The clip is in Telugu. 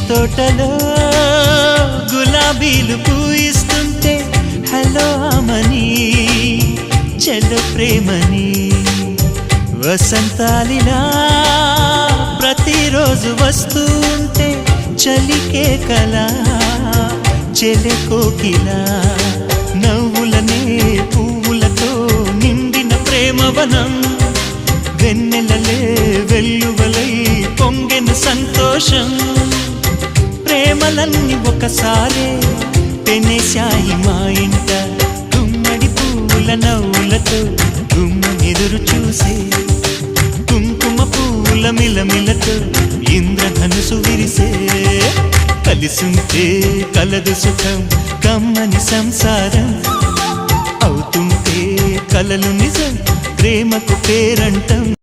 తోటలో గులాబీలు పూయిస్తుంటే హలో అమని చెల్లో ప్రేమని వసంతాలిలా ప్రతిరోజు వస్తూ ఉంటే చలికే కలా చెలె కోకిలా నవ్వులనే పువ్వులతో నిండిన ప్రేమవనం వెన్నెలలే వెల్లువలై పొంగెను సంతోషం ప్రేమలన్నీ ఒకసారే పెనేశాయి మా ఇంట గుమ్మడి పువ్వుల నవ్వులతో గుమ్మ ఎదురు చూసే కుంకుమ పువ్వుల మిలమిలతో ఇంద్రధనుసు విరిసే కలిసుంటే కలదు సుఖం కమ్మని సంసారం అవుతుంటే కలలు నిజం ప్రేమకు పేరంటం